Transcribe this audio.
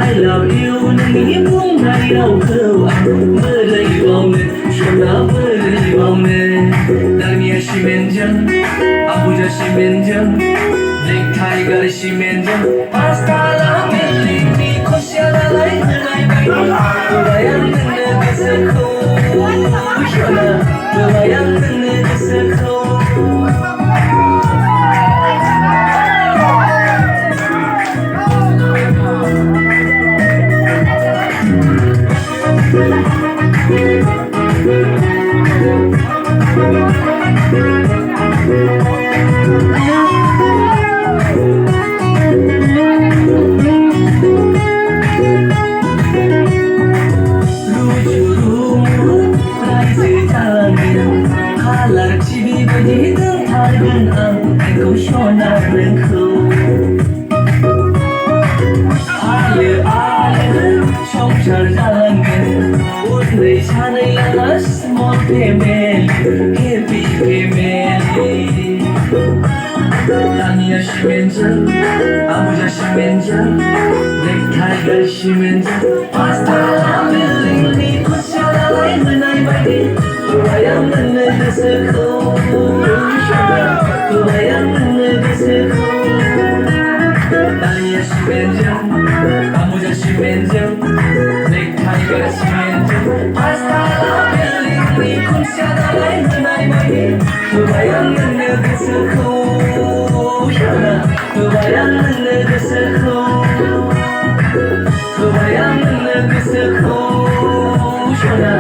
I love you nâng buông này đau khổ mơ lấy vòng şuna böyle vòng 날 미하시면 전 아부자 시면 전 넥타이가 시면 전 Hasta la melini koşana lay lay bay Dayanını kısıkı şuna dayanını kısıkı 아부자 시멘전 넥타이가 시멘전 Hasta la melini koşana lay lay bay dayanını kısıkı dayanını kısıkı 날 미하시면 전 아부자 시멘전 넥타이가 시멘전 Hasta la melini koşana lay lay bay dayanını kısıkı dayanını kısıkı dayanını kısıkı şuna